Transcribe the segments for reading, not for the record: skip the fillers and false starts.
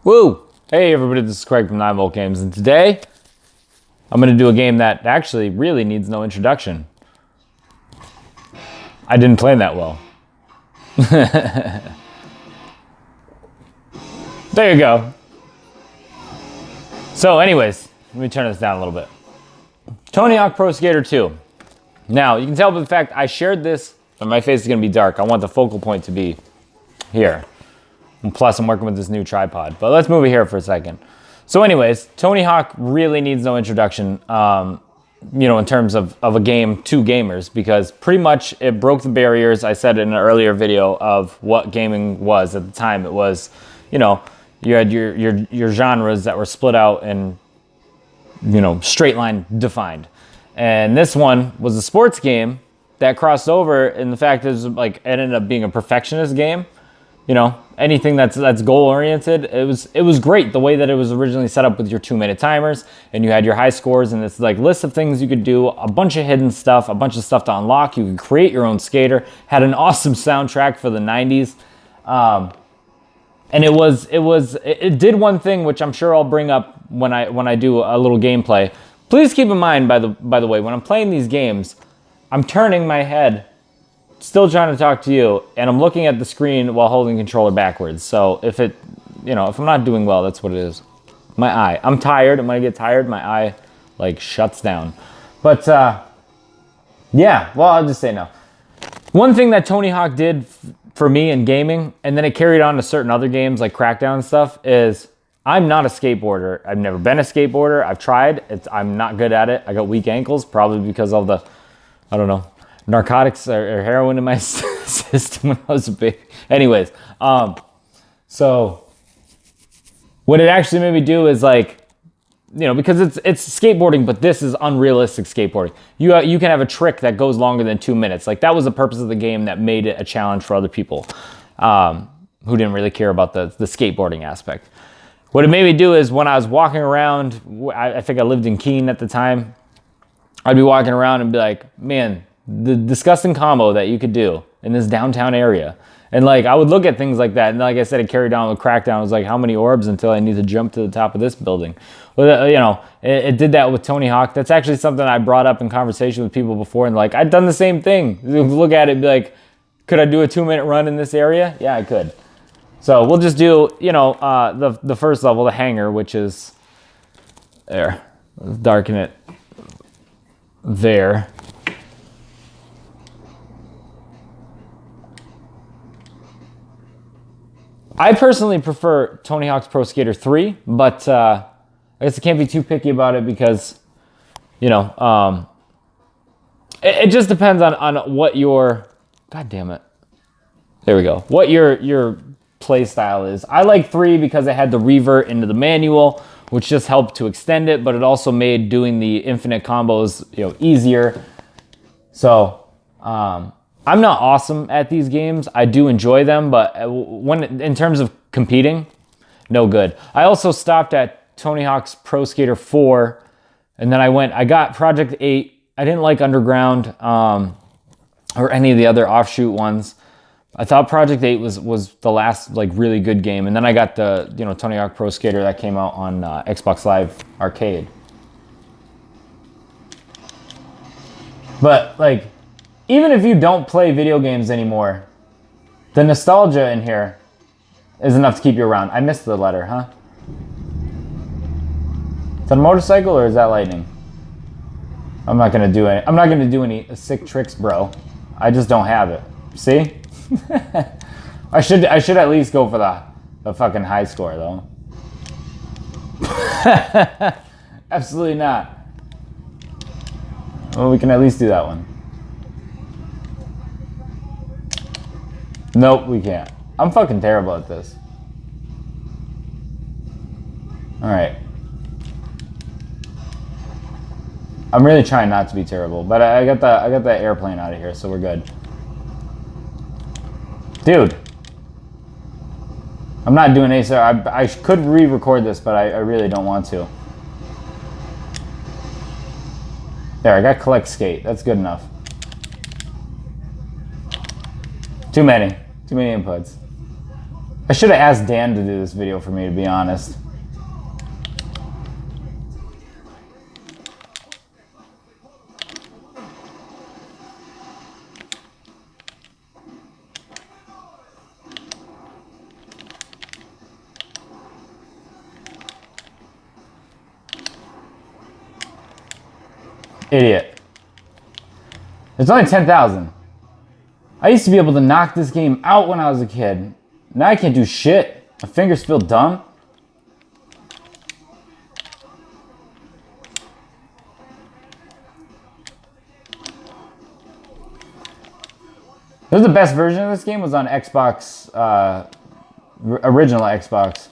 Woo! Hey everybody, this is Craig from 9volt Games, and today I'm going to do a game that actually really needs no introduction. I didn't play that well. There you go. So anyways, let me turn this down a little bit. Tony Hawk Pro Skater 2. Now, you can tell by the fact I shared this, and my face is going to be dark. I want the focal point to be here. And plus, I'm working with this new tripod. But let's move it here for a second. So anyways, Tony Hawk really needs no introduction, in terms of a game to gamers, because pretty much it broke the barriers. I said in an earlier video of what gaming was at the time. It was, you had your genres that were split out and, straight line defined. And this one was a sports game that crossed over, and the fact is, like, it ended up being a perfectionist game. Anything that's goal oriented, it was great the way that it was originally set up with your 2-minute timers, and you had your high scores and this like list of things you could do, a bunch of hidden stuff, a bunch of stuff to unlock. You could create your own skater. Had an awesome soundtrack for the 90s, and it did one thing which I'm sure I'll bring up when I do a little gameplay. Please keep in mind, by the way, when I'm playing these games, I'm turning my head, still trying to talk to you, and I'm looking at the screen while holding the controller backwards. So if I'm not doing well, that's what it is. My eye. I'm tired, and when I get tired, my eye, like, shuts down. But, yeah, well, I'll just say no. One thing that Tony Hawk did for me in gaming, and then it carried on to certain other games like Crackdown and stuff, is I'm not a skateboarder. I've never been a skateboarder. I've tried. I'm not good at it. I got weak ankles, probably because of the, narcotics or heroin in my system when I was a baby. Anyways, so what it actually made me do is, like, because it's skateboarding, but this is unrealistic skateboarding. You can have a trick that goes longer than 2 minutes. Like, that was the purpose of the game that made it a challenge for other people who didn't really care about the skateboarding aspect. What it made me do is when I was walking around, I think I lived in Keene at the time, I'd be walking around and be like, man, the disgusting combo that you could do in this downtown area. And, like, I would look at things like that. And like I said, it carried on with Crackdown. It was like, how many orbs until I need to jump to the top of this building? Well, it did that with Tony Hawk. That's actually something I brought up in conversation with people before. And, like, I'd done the same thing. Look at it and be like, could I do a 2-minute run in this area? Yeah, I could. So we'll just do, the first level, the hangar, which is there. Let's darken it there. I personally prefer Tony Hawk's Pro Skater 3, but I guess I can't be too picky about it because, it just depends on what your, God damn it. There we go. What your play style is. I like 3 because it had the revert into the manual, which just helped to extend it, but it also made doing the infinite combos, easier. So, I'm not awesome at these games. I do enjoy them, but in terms of competing, no good. I also stopped at Tony Hawk's Pro Skater 4, and then I got Project 8. I didn't like Underground or any of the other offshoot ones. I thought Project 8 was the last, like, really good game, and then I got the Tony Hawk Pro Skater that came out on Xbox Live Arcade. But, like, even if you don't play video games anymore, the nostalgia in here is enough to keep you around. I missed the letter, huh? Is that a motorcycle or is that lightning? I'm not gonna do any sick tricks, bro. I just don't have it. See? I should at least go for the fucking high score though. Absolutely not. Well, we can at least do that one. Nope, we can't. I'm fucking terrible at this. Alright. I'm really trying not to be terrible, but I got that airplane out of here, so we're good. Dude. I'm not doing Ace. I could re-record this, but I really don't want to. There, I got collect skate. That's good enough. Too many inputs. I should have asked Dan to do this video for me, to be honest. Idiot. It's only 10,000. I used to be able to knock this game out when I was a kid. Now I can't do shit. My fingers feel dumb. This is the best version of this game was on Xbox, original Xbox.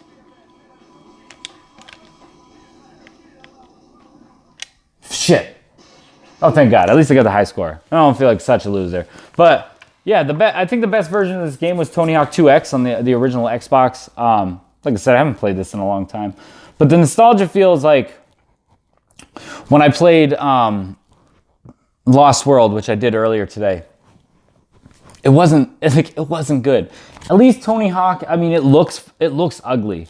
Shit. Oh, thank God. At least I got the high score. I don't feel like such a loser. But yeah, I think the best version of this game was Tony Hawk 2X on the original Xbox. Like I said, I haven't played this in a long time. But the nostalgia feels like when I played Lost World, which I did earlier today. It wasn't good. At least Tony Hawk, I mean, it looks ugly.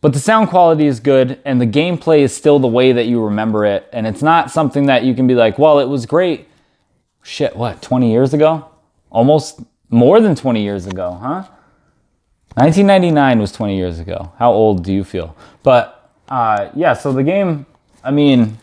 But the sound quality is good, and the gameplay is still the way that you remember it. And it's not something that you can be like, well, it was great. Shit, what, 20 years ago? Almost more than 20 years ago, huh? 1999 was 20 years ago. How old do you feel? But, yeah, so the game, I mean,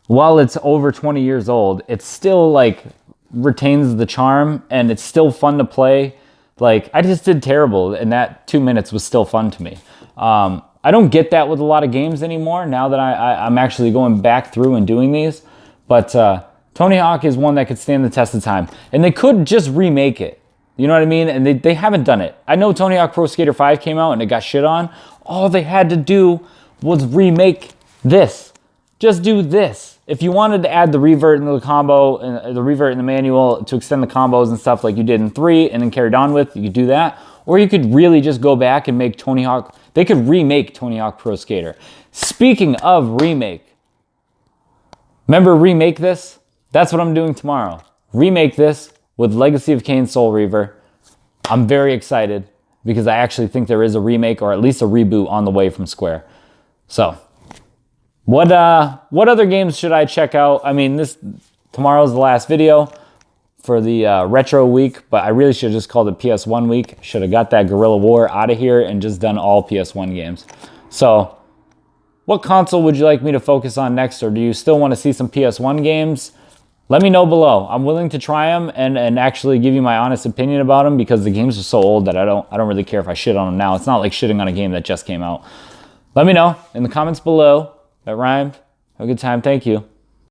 while it's over 20 years old, it still, like, retains the charm, and it's still fun to play. Like, I just did terrible, and that 2 minutes was still fun to me. I don't get that with a lot of games anymore now that I'm actually going back through and doing these. But Tony Hawk is one that could stand the test of time. And they could just remake it. You know what I mean? And they haven't done it. I know Tony Hawk Pro Skater 5 came out and it got shit on. All they had to do was remake this. Just do this. If you wanted to add the revert into the combo, and the revert in the manual to extend the combos and stuff like you did in 3 and then carried on with, you could do that. Or you could really just go back and make Tony Hawk. They could remake Tony Hawk Pro Skater. Speaking of remake, remember Remake This? That's what I'm doing tomorrow. Remake this with Legacy of Kain Soul Reaver. I'm very excited because I actually think there is a remake or at least a reboot on the way from Square. So, what other games should I check out? I mean, tomorrow's the last video for the retro week, but I really should have just called it PS1 week. Should have got that Guerrilla War out of here and just done all PS1 games. So, what console would you like me to focus on next, or do you still want to see some PS1 games? Let me know below. I'm willing to try them and actually give you my honest opinion about them because the games are so old that I don't really care if I shit on them now. It's not like shitting on a game that just came out. Let me know in the comments below. That rhymed. Have a good time. Thank you.